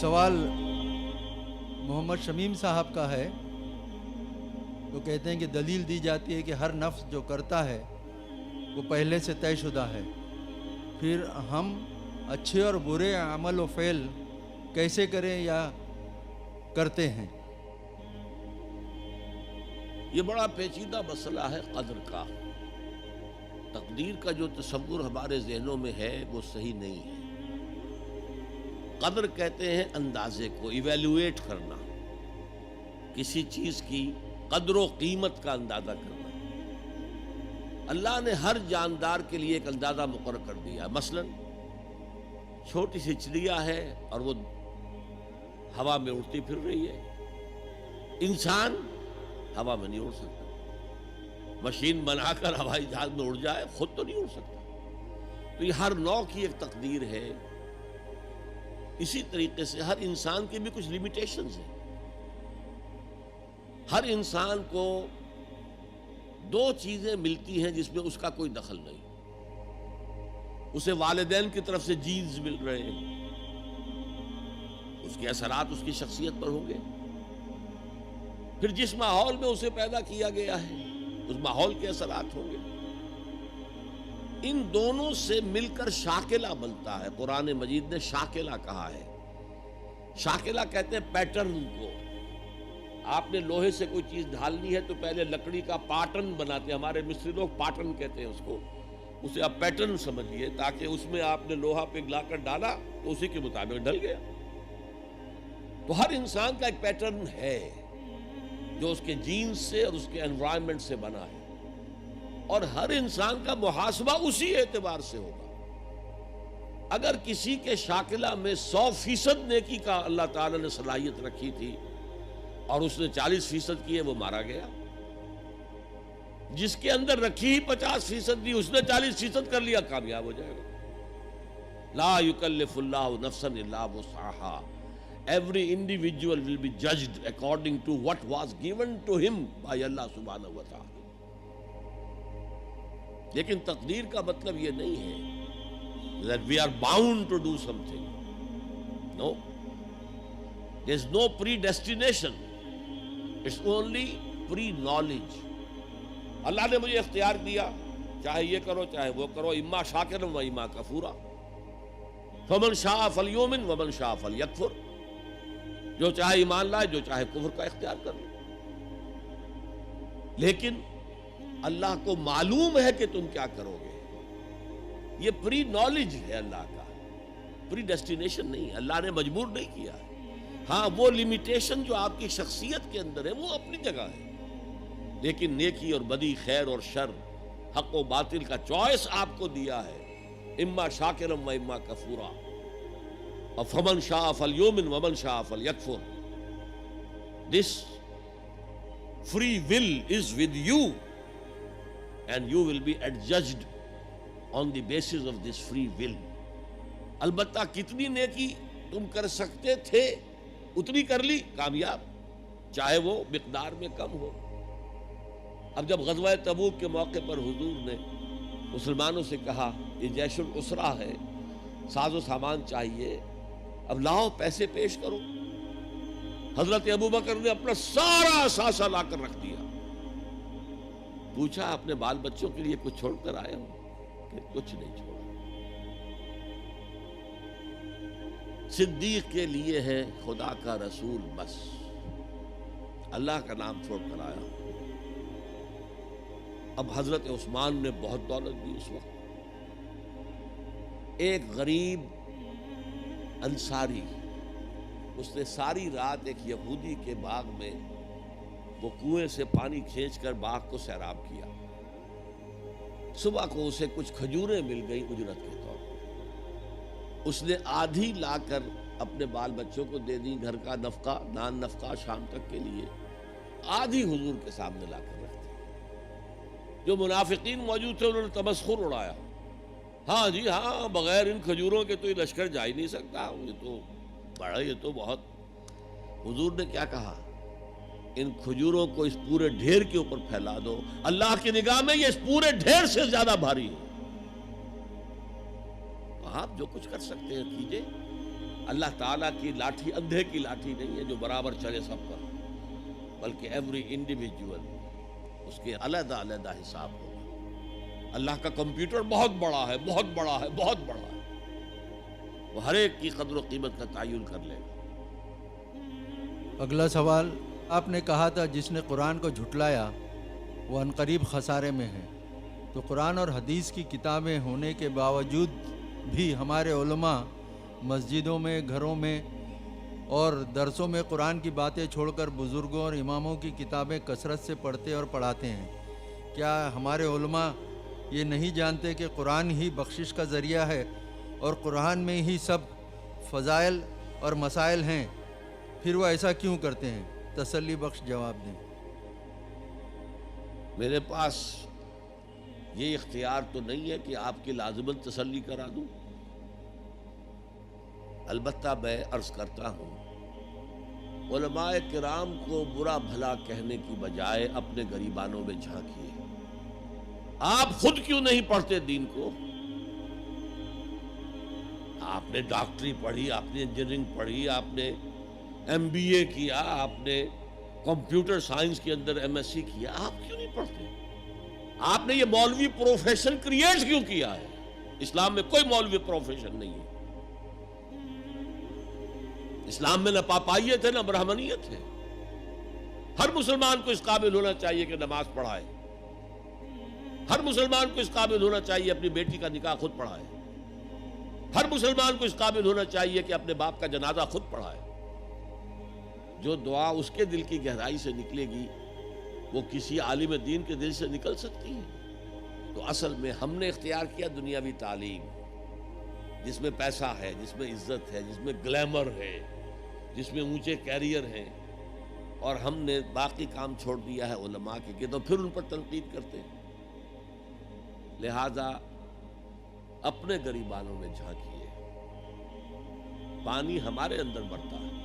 سوال محمد شمیم صاحب کا ہے. وہ کہتے ہیں کہ دلیل دی جاتی ہے کہ ہر نفس جو کرتا ہے وہ پہلے سے طے شدہ ہے، پھر ہم اچھے اور برے عمل و فعل کیسے کریں یا کرتے ہیں؟ یہ بڑا پیچیدہ مسئلہ ہے قدر کا. تقدیر کا جو تصور ہمارے ذہنوں میں ہے وہ صحیح نہیں ہے. قدر کہتے ہیں اندازے کو، ایویلویٹ کرنا، کسی چیز کی قدر و قیمت کا اندازہ کرنا. اللہ نے ہر جاندار کے لیے ایک اندازہ مقرر کر دیا. مثلا چھوٹی سی چڑیا ہے اور وہ ہوا میں اڑتی پھر رہی ہے. انسان ہوا میں نہیں اڑ سکتا. مشین بنا کر ہوائی جہاز میں اڑ جائے، خود تو نہیں اڑ سکتا. تو یہ ہر نوع کی ایک تقدیر ہے. اسی طریقے سے ہر انسان کی بھی کچھ لیمیٹیشنز ہیں. ہر انسان کو دو چیزیں ملتی ہیں جس میں اس کا کوئی دخل نہیں. اسے والدین کی طرف سے جینز مل رہے ہیں، اس کے اثرات اس کی شخصیت پر ہوں گے. پھر جس ماحول میں اسے پیدا کیا گیا ہے اس ماحول کے اثرات ہوں گے. ان دونوں سے مل کر شاکلہ بنتا ہے. قرآن مجید نے شاکلہ کہا ہے. شاکلہ کہتے ہیں پیٹرن کو. آپ نے لوہے سے کوئی چیز ڈھالنی ہے تو پہلے لکڑی کا پاٹرن بناتے ہیں. ہمارے مصری لوگ پاٹرن کہتے ہیں اس کو. اسے آپ پیٹرن سمجھیے تاکہ اس میں آپ نے لوہا پگھلا کر ڈالا تو اسی کے مطابق ڈھل گیا. تو ہر انسان کا ایک پیٹرن ہے جو اس کے جینز سے اور اس کے انوائرمنٹ سے بنا ہے، اور ہر انسان کا محاسبہ اسی اعتبار سے ہوگا. اگر کسی کے شاکلہ میں 100% نیکی کا اللہ تعالی نے صلاحیت رکھی تھی اور اس نے 40% کی ہے، وہ مارا گیا. جس کے اندر رکھی ہی 50% دی، اس نے 40% کر لیا، کامیاب ہو جائے گا. لا یکلف اللہ نفسا الا وسعها. Every individual will be judged according to what was given to him by Allah subhanahu wa ta'ala. لیکن تقدیر کا مطلب یہ نہیں ہے that we are bound to do something. No. There is no predestination. It's only pre-knowledge. اللہ نے مجھے اختیار دیا، چاہے یہ کرو چاہے وہ کرو، اما شاکرا و اما کفورا. فمن شاء فلیؤمن ومن شاء فلیکفر. جو چاہے ایمان لائے، جو چاہے کفر کا اختیار کر لے. لیکن اللہ کو معلوم ہے کہ تم کیا کرو گے. یہ پری نالج ہے اللہ کا، پری ڈیسٹینیشن نہیں. اللہ نے مجبور نہیں کیا. ہاں وہ لمیٹیشن جو آپ کی شخصیت کے اندر ہے وہ اپنی جگہ ہے، لیکن نیکی اور بدی، خیر اور شر، حق و باطل کا چوائس آپ کو دیا ہے. اما شاکرا و اما کفورا. فمن شاء فلیؤمن ومن شاء فلیکفر. This free will is with you and you will be adjudged on the basis of this free will. البتہ کتنی نیکی تم کر سکتے تھے اتنی کر لی، کامیاب، چاہے وہ مقدار میں کم ہو. اب جب غزوہ تبوک کے موقع پر حضور نے مسلمانوں سے کہا یہ جیش العسرہ ہے، ساز و سامان چاہیے، اب لاؤ پیسے پیش کرو. حضرت ابوبکر نے اپنا سارا اثاثہ لا کر رکھ دیا. پوچھا اپنے بال بچوں کے لیے کچھ چھوڑ کر آئے ہو؟ کہ کچھ نہیں چھوڑا. صدیق کے لیے ہے خدا کا رسول، بس اللہ کا نام چھوڑ کر آیا. اب حضرت عثمان نے بہت دولت دی اس وقت. ایک غریب انصاری، اس نے ساری رات ایک یہودی کے باغ میں وہ کنویں سے پانی کھینچ کر باغ کو سیراب کیا. صبح کو اسے کچھ کھجوریں مل گئی اجرت کے طور پر. اس نے آدھی لا کر اپنے بال بچوں کو دے دی، گھر کا نفقہ، نان نفقہ شام تک کے لیے. آدھی حضور کے سامنے لا کر رکھ دی. جو منافقین موجود تھے انہوں نے تمسخر اڑایا. ہاں جی ہاں، بغیر ان کھجوروں کے تو یہ لشکر جا ہی نہیں سکتا، یہ تو بڑا، یہ تو بہت. حضور نے کیا کہا؟ ان کھجوروں کو اس پورے ڈھیر کے اوپر پھیلا دو، اللہ کی نگاہ میں یہ اس پورے ڈھیر سے زیادہ بھاری ہے. آپ جو کچھ کر سکتے ہیں کیجئے. اللہ تعالیٰ کی لاٹھی اندھے کی لاٹھی نہیں ہے جو برابر چلے سب پر، بلکہ ایوری انڈیویجول اس کے علیحدہ علیحدہ حساب ہوگا۔ اللہ کا کمپیوٹر بہت بڑا ہے، بہت بڑا ہے، بہت بڑا ہے، وہ ہر ایک کی قدر و قیمت کا تعین کر لے گا۔ اگلا سوال، آپ نے کہا تھا جس نے قرآن کو جھٹلایا وہ عنقریب خسارے میں ہے، تو قرآن اور حدیث کی کتابیں ہونے کے باوجود بھی ہمارے علماء مسجدوں میں، گھروں میں اور درسوں میں قرآن کی باتیں چھوڑ کر بزرگوں اور اماموں کی کتابیں کثرت سے پڑھتے اور پڑھاتے ہیں۔ کیا ہمارے علماء یہ نہیں جانتے کہ قرآن ہی بخشش کا ذریعہ ہے اور قرآن میں ہی سب فضائل اور مسائل ہیں؟ پھر وہ ایسا کیوں کرتے ہیں؟ تسلی بخش جواب دیں۔ میرے پاس یہ اختیار تو نہیں ہے کہ آپ کی لازماً تسلی کرا دوں، البتہ میں عرض کرتا ہوں، علماء کرام کو برا بھلا کہنے کی بجائے اپنے گریبانوں میں جھانکیے۔ آپ خود کیوں نہیں پڑھتے دین کو؟ آپ نے ڈاکٹری پڑھی، آپ نے انجینئرنگ پڑھی، آپ نے ایم بی اے کیا، آپ نے کمپیوٹر سائنس کے اندر ایم ایس سی کیا، آپ کیوں نہیں پڑھتے؟ آپ نے یہ مولوی پروفیشن کریٹ کیوں کیا ہے؟ اسلام میں کوئی مولوی پروفیشن نہیں ہے۔ اسلام میں نہ پاپائیت ہے نہ برہمنیت ہے۔ ہر مسلمان کو اس قابل ہونا چاہیے کہ نماز پڑھائے، ہر مسلمان کو اس قابل ہونا چاہیے اپنی بیٹی کا نکاح خود پڑھائے، ہر مسلمان کو اس قابل ہونا چاہیے کہ اپنے باپ کا جنازہ خود پڑھائے۔ جو دعا اس کے دل کی گہرائی سے نکلے گی وہ کسی عالم دین کے دل سے نکل سکتی ہے۔ تو اصل میں ہم نے اختیار کیا دنیاوی تعلیم، جس میں پیسہ ہے، جس میں عزت ہے، جس میں گلیمر ہے، جس میں اونچے کیریئر ہیں، اور ہم نے باقی کام چھوڑ دیا ہے علماء کے تو پھر ان پر تنقید کرتے ہیں۔ لہذا اپنے گریبانوں میں جھانکیے، پانی ہمارے اندر بڑھتا ہے،